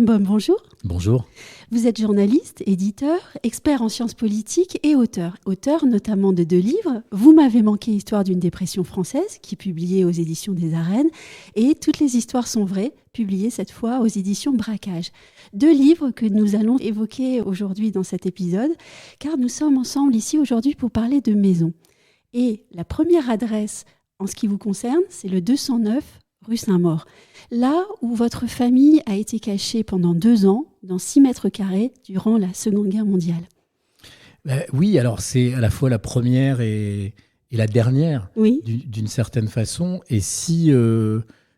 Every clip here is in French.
Baum, bonjour. Bonjour. Vous êtes journaliste, éditeur, expert en sciences politiques et auteur. Auteur notamment de 2 livres. Vous m'avez manqué, Histoire d'une dépression française, qui est publié aux éditions des Arènes, et Toutes les histoires sont vraies, publié cette fois aux éditions Braquage. 2 livres que nous allons évoquer aujourd'hui dans cet épisode, car nous sommes ensemble ici aujourd'hui pour parler de maison. Et la première adresse, en ce qui vous concerne, c'est le 209 rue Saint-Maur. Là où votre famille a été cachée pendant 2 ans, dans 6 mètres carrés, durant la Seconde Guerre mondiale. Oui, alors c'est à la fois la première et la dernière, oui. d'une certaine façon. Et si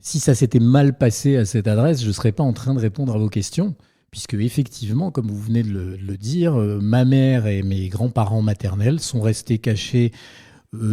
ça s'était mal passé à cette adresse, je ne serais pas en train de répondre à vos questions, puisque effectivement, comme vous venez de le dire, ma mère et mes grands-parents maternels sont restés cachés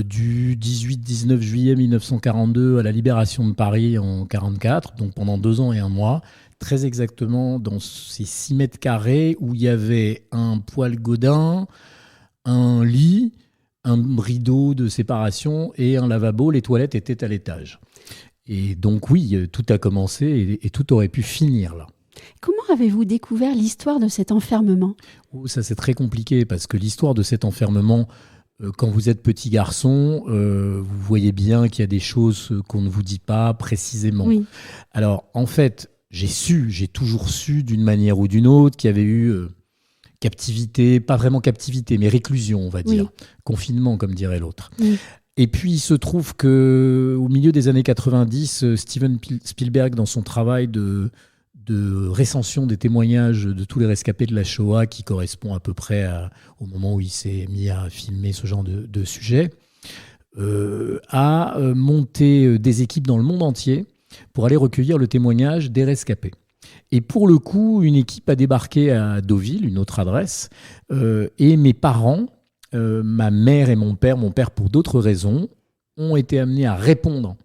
du 18-19 juillet 1942 à la libération de Paris en 1944, donc pendant 2 ans et 1 mois, très exactement dans ces 6 mètres carrés où il y avait un poêle Godin, un lit, un rideau de séparation et un lavabo. Les toilettes étaient à l'étage. Et donc oui, tout a commencé et tout aurait pu finir là. Comment avez-vous découvert l'histoire de cet enfermement ? Ça c'est très compliqué parce que l'histoire de cet enfermement, quand vous êtes petit garçon, vous voyez bien qu'il y a des choses qu'on ne vous dit pas précisément. Oui. Alors, en fait, j'ai toujours su d'une manière ou d'une autre qu'il y avait eu captivité, pas vraiment captivité, mais réclusion, on va dire. Oui. Confinement, comme dirait l'autre. Oui. Et puis, il se trouve qu'au milieu des années 90, Steven Spielberg, dans son travail de recension des témoignages de tous les rescapés de la Shoah, qui correspond à peu près au moment où il s'est mis à filmer ce genre de sujet, a monté des équipes dans le monde entier pour aller recueillir le témoignage des rescapés. Et pour le coup, une équipe a débarqué à Deauville, une autre adresse, et mes parents, ma mère et mon père pour d'autres raisons, ont été amenés à répondre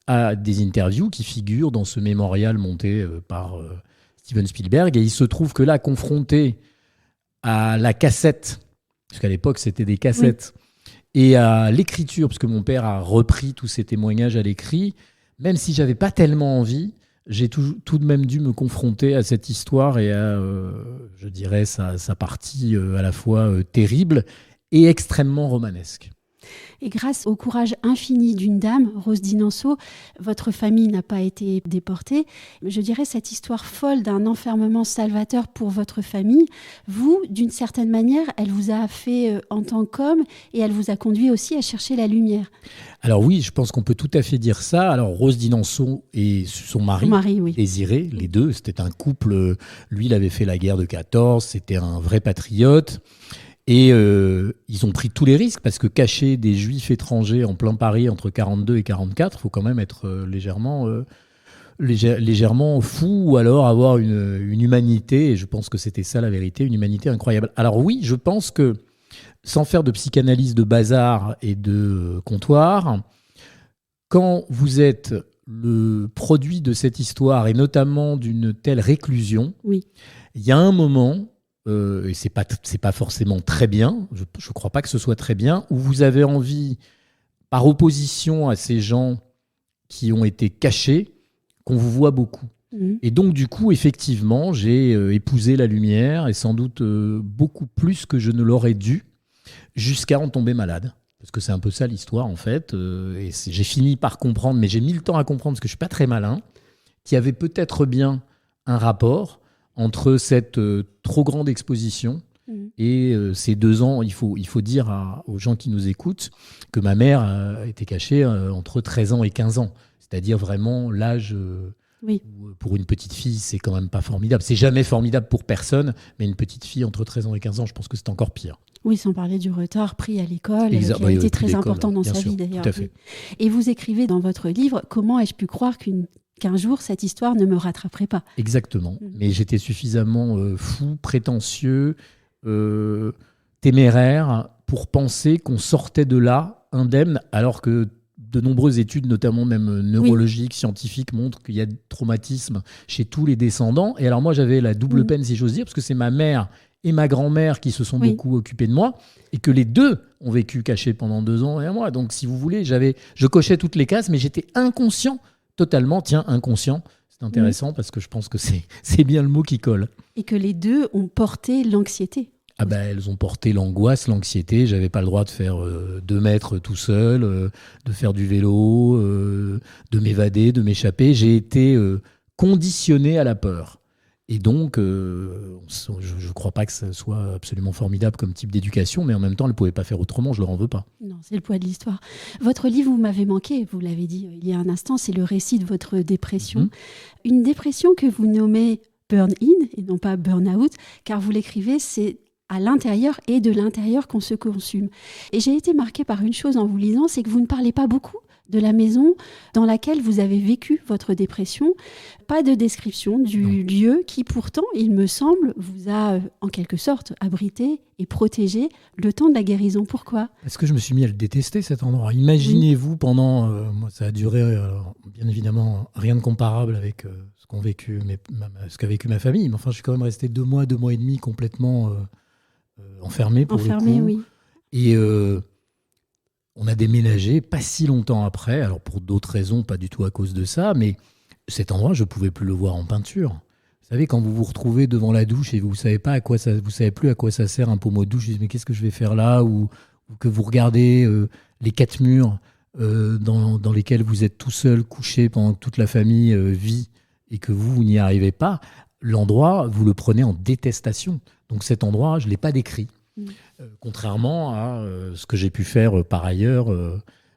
à des interviews qui figurent dans ce mémorial monté par Steven Spielberg. Et il se trouve que là, confronté à la cassette, parce qu'à l'époque, c'était des cassettes, oui, et à l'écriture, parce que mon père a repris tous ces témoignages à l'écrit, même si je n'avais pas tellement envie, j'ai tout de même dû me confronter à cette histoire et à, je dirais, sa partie à la fois terrible et extrêmement romanesque. Et grâce au courage infini d'une dame, Rose Dinanceau, votre famille n'a pas été déportée. Je dirais cette histoire folle d'un enfermement salvateur pour votre famille, vous, d'une certaine manière, elle vous a fait en tant qu'homme et elle vous a conduit aussi à chercher la lumière. Alors oui, je pense qu'on peut tout à fait dire ça. Alors Rose Dinanceau et son mari oui. Désiré, les deux, c'était un couple. Lui, il avait fait la guerre de 14, c'était un vrai patriote. Et ils ont pris tous les risques parce que cacher des juifs étrangers en plein Paris entre 42 et 44, il faut quand même être légèrement fou ou alors avoir une humanité, et je pense que c'était ça la vérité, une humanité incroyable. Alors oui, je pense que sans faire de psychanalyse de bazar et de comptoir, quand vous êtes le produit de cette histoire et notamment d'une telle réclusion, oui, il y a un moment... et c'est pas forcément très bien, je crois pas que ce soit très bien, où vous avez envie, par opposition à ces gens qui ont été cachés, qu'on vous voit beaucoup. Mmh. Et donc du coup, effectivement, j'ai épousé la lumière, et sans doute beaucoup plus que je ne l'aurais dû, jusqu'à en tomber malade. Parce que c'est un peu ça l'histoire, en fait. Et j'ai fini par comprendre, mais j'ai mis le temps à comprendre, parce que je suis pas très malin, qu'il y avait peut-être bien un rapport entre cette trop grande exposition et ces 2 ans. Il faut dire aux gens qui nous écoutent que ma mère était cachée entre 13 ans et 15 ans. C'est-à-dire vraiment l'âge oui, où, pour une petite fille, c'est quand même pas formidable. C'est jamais formidable pour personne, mais une petite fille entre 13 ans et 15 ans, je pense que c'est encore pire. Oui, sans parler du retard pris à l'école, qui a été très important dans sa vie d'ailleurs. Tout à fait. Et vous écrivez dans votre livre « Comment ai-je pu croire qu'un jour, cette histoire ne me rattraperait pas ?» Exactement. Mais j'étais suffisamment fou, prétentieux, téméraire pour penser qu'on sortait de là indemne, alors que de nombreuses études, notamment même neurologiques, scientifiques, montrent qu'il y a des traumatismes chez tous les descendants. Et alors moi, j'avais la double peine, si j'ose dire, parce que c'est ma mère et ma grand-mère qui se sont beaucoup occupées de moi, et que les deux ont vécu cachés pendant 2 ans et 1 mois. Donc, si vous voulez, je cochais toutes les cases, mais j'étais inconscient, totalement, inconscient. C'est intéressant parce que je pense que c'est bien le mot qui colle. Et que les deux ont porté l'anxiété. Ah ben, elles ont porté l'angoisse, l'anxiété. J'avais pas le droit de faire 2 mètres tout seul, de faire du vélo, de m'évader, de m'échapper. J'ai été conditionné à la peur. Et donc, je ne crois pas que ça soit absolument formidable comme type d'éducation, mais en même temps, elle ne pouvait pas faire autrement, je ne leur en veux pas. Non, c'est le poids de l'histoire. Votre livre, vous m'avez manqué, vous l'avez dit il y a un instant, c'est le récit de votre dépression. Une dépression que vous nommez burn-in et non pas burn-out, car vous l'écrivez, c'est à l'intérieur et de l'intérieur qu'on se consume. Et j'ai été marquée par une chose en vous lisant, c'est que vous ne parlez pas beaucoup de la maison dans laquelle vous avez vécu votre dépression. Pas de description du lieu qui pourtant, il me semble, vous a en quelque sorte abrité et protégé le temps de la guérison. Pourquoi ? Parce que je me suis mis à le détester, cet endroit. Imaginez-vous pendant... moi, ça a duré, bien évidemment, rien de comparable avec ce qu'a vécu ma famille. Mais enfin, je suis quand même resté 2 mois et demi complètement enfermé pour le coup. Oui. Et... on a déménagé pas si longtemps après, alors pour d'autres raisons, pas du tout à cause de ça, mais cet endroit, je ne pouvais plus le voir en peinture. Vous savez, quand vous vous retrouvez devant la douche et vous ne savez plus à quoi ça sert un pommeau de douche, vous dites mais qu'est-ce que je vais faire là, ou que vous regardez les 4 murs dans lesquels vous êtes tout seul, couché pendant que toute la famille vit, et que vous n'y arrivez pas, l'endroit, vous le prenez en détestation. Donc cet endroit, je ne l'ai pas décrit. Contrairement à ce que j'ai pu faire par ailleurs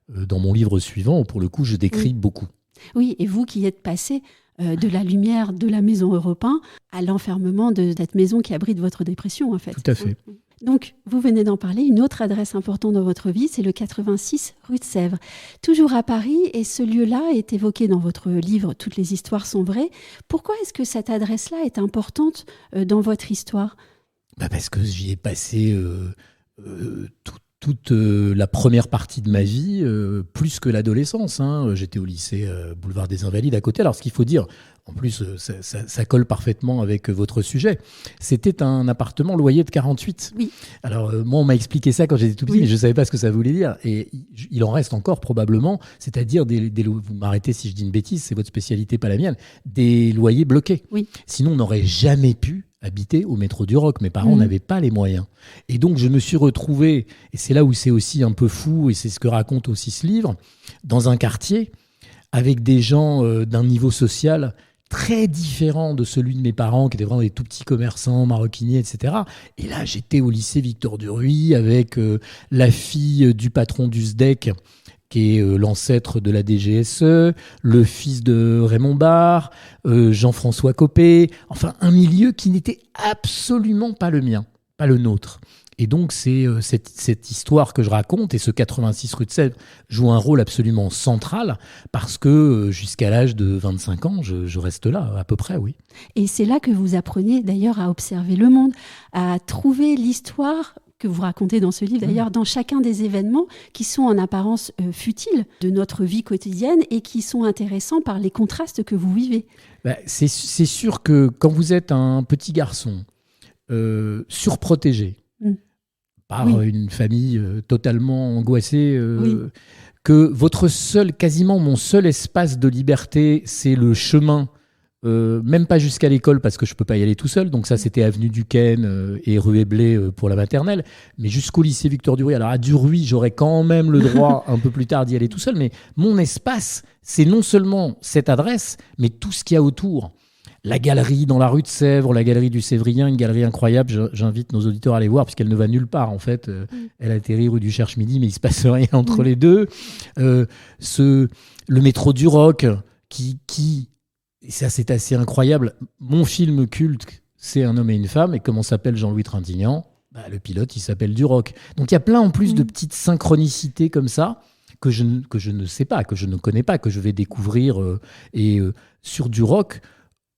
dans mon livre suivant, où pour le coup je décris beaucoup. Oui, et vous qui êtes passé de la lumière de la maison Europe 1 à l'enfermement de cette maison qui abrite votre dépression en fait. Tout à fait. Donc, vous venez d'en parler, une autre adresse importante dans votre vie, c'est le 86 rue de Sèvres. Toujours à Paris, et ce lieu-là est évoqué dans votre livre « Toutes les histoires sont vraies ». Pourquoi est-ce que cette adresse-là est importante dans votre histoire ? Parce que j'y ai passé toute la première partie de ma vie, plus que l'adolescence. J'étais au lycée boulevard des Invalides à côté. Alors ce qu'il faut dire, en plus ça colle parfaitement avec votre sujet, c'était un appartement loyer de 48. Oui. Alors moi on m'a expliqué ça quand j'étais tout petit, mais je ne savais pas ce que ça voulait dire. Et il en reste encore probablement, c'est-à-dire vous m'arrêtez si je dis une bêtise, c'est votre spécialité, pas la mienne, des loyers bloqués. Oui. Sinon on n'aurait jamais pu habiter au métro du Roc. Mes parents n'avaient pas les moyens. Et donc, je me suis retrouvé, et c'est là où c'est aussi un peu fou, et c'est ce que raconte aussi ce livre, dans un quartier avec des gens d'un niveau social très différent de celui de mes parents, qui étaient vraiment des tout petits commerçants, maroquiniers, etc. Et là, j'étais au lycée Victor Duruy avec la fille du patron du SDEC, qui est l'ancêtre de la DGSE, le fils de Raymond Barre, Jean-François Copé, enfin un milieu qui n'était absolument pas le mien, pas le nôtre. Et donc c'est cette histoire que je raconte, et ce 86 rue de Sèvres joue un rôle absolument central, parce que jusqu'à l'âge de 25 ans, je reste là, à peu près, oui. Et c'est là que vous apprenez d'ailleurs à observer le monde, à trouver l'histoire que vous racontez dans ce livre, d'ailleurs, dans chacun des événements qui sont en apparence futiles de notre vie quotidienne et qui sont intéressants par les contrastes que vous vivez. C'est sûr que quand vous êtes un petit garçon surprotégé par une famille totalement angoissée, que quasiment mon seul espace de liberté, c'est le chemin, même pas jusqu'à l'école parce que je peux pas y aller tout seul, donc ça c'était avenue Duquesne et rue Éblé pour la maternelle, mais jusqu'au lycée Victor Duruy. Alors à Duruy, j'aurais quand même le droit un peu plus tard d'y aller tout seul, mais mon espace, c'est non seulement cette adresse, mais tout ce qu'il y a autour. La galerie dans la rue de Sèvres, la galerie du Sévrien, une galerie incroyable, j'invite nos auditeurs à aller voir puisqu'elle ne va nulle part en fait. Elle atterrit rue du Cherche-Midi, mais il se passe rien entre les deux. Le métro du Roc qui et ça, c'est assez incroyable. Mon film culte, c'est Un homme et une femme. Et comment s'appelle Jean-Louis Trintignant ? Le pilote, il s'appelle Duroc. Donc, il y a plein en plus de petites synchronicités comme ça que je ne sais pas, que je ne connais pas, que je vais découvrir. Sur Duroc,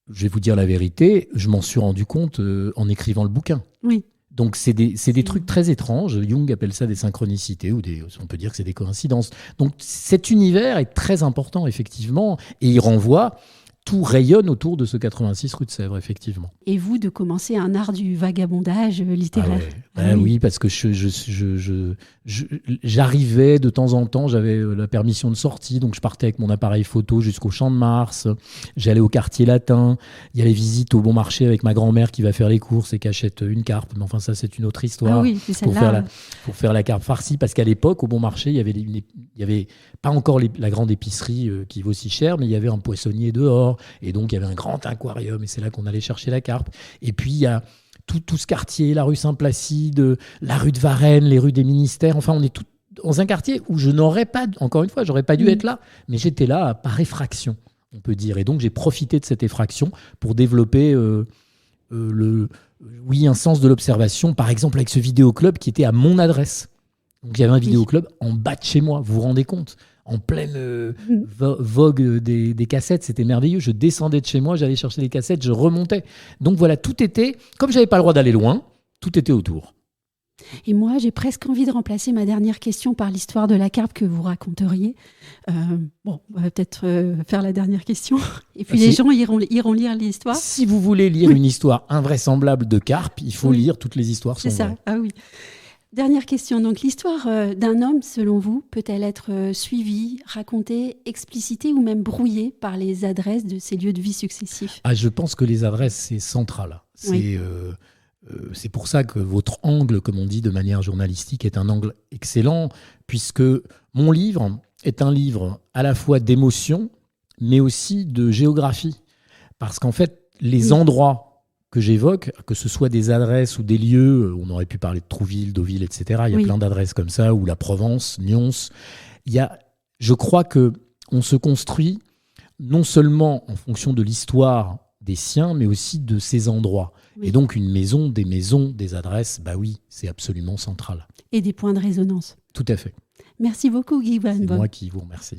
je vais vous dire la vérité, je m'en suis rendu compte en écrivant le bouquin. Oui. Donc, c'est des trucs très étranges. Jung appelle ça des synchronicités, ou on peut dire que c'est des coïncidences. Donc, cet univers est très important, effectivement, et il renvoie tout rayonne autour de ce 86 rue de Sèvres, effectivement. Et vous, de commencer un art du vagabondage littéraire. Oui, parce que j'arrivais de temps en temps, j'avais la permission de sortie, donc je partais avec mon appareil photo jusqu'au Champ de Mars, j'allais au quartier latin, il y a les visites au bon marché avec ma grand-mère qui va faire les courses et qui achète une carpe, mais enfin ça c'est une autre histoire. Ah oui, c'est celle-là. Pour faire la carpe farcie, parce qu'à l'époque, au bon marché, il y avait pas encore la grande épicerie qui vaut si cher, mais il y avait un poissonnier dehors, et donc il y avait un grand aquarium, et c'est là qu'on allait chercher la carpe. Et puis il y a tout ce quartier, la rue Saint-Placide, la rue de Varennes, les rues des ministères. Enfin, on est tout dans un quartier où je n'aurais pas, encore une fois, j'aurais pas dû être là, mais j'étais là par effraction, on peut dire. Et donc, j'ai profité de cette effraction pour développer un sens de l'observation, par exemple avec ce vidéoclub qui était à mon adresse. Donc, il y avait un vidéoclub en bas de chez moi, vous vous rendez compte ? En pleine vogue des cassettes, c'était merveilleux. Je descendais de chez moi, j'allais chercher les cassettes, je remontais. Donc voilà, tout était, comme j'avais pas le droit d'aller loin, tout était autour. Et moi, j'ai presque envie de remplacer ma dernière question par l'histoire de la carpe que vous raconteriez. On va peut-être faire la dernière question. Et puis les gens iront lire l'histoire. Si vous voulez lire une histoire invraisemblable de carpe, il faut lire toutes les histoires. C'est ça, ah oui. Dernière question. Donc, l'histoire d'un homme, selon vous, peut-elle être suivie, racontée, explicitée ou même brouillée par les adresses de ces lieux de vie successifs ? Je pense que les adresses, c'est central. C'est pour ça que votre angle, comme on dit de manière journalistique, est un angle excellent, puisque mon livre est un livre à la fois d'émotion, mais aussi de géographie. Parce qu'en fait, les endroits que j'évoque, que ce soit des adresses ou des lieux, on aurait pu parler de Trouville, Deauville, etc. Il y a plein d'adresses comme ça, ou la Provence, Nyons. Je crois qu'on se construit non seulement en fonction de l'histoire des siens, mais aussi de ces endroits. Oui. Et donc une maison, des adresses, c'est absolument central. Et des points de résonance. Tout à fait. Merci beaucoup, Guy Van Boom. C'est moi qui vous remercie.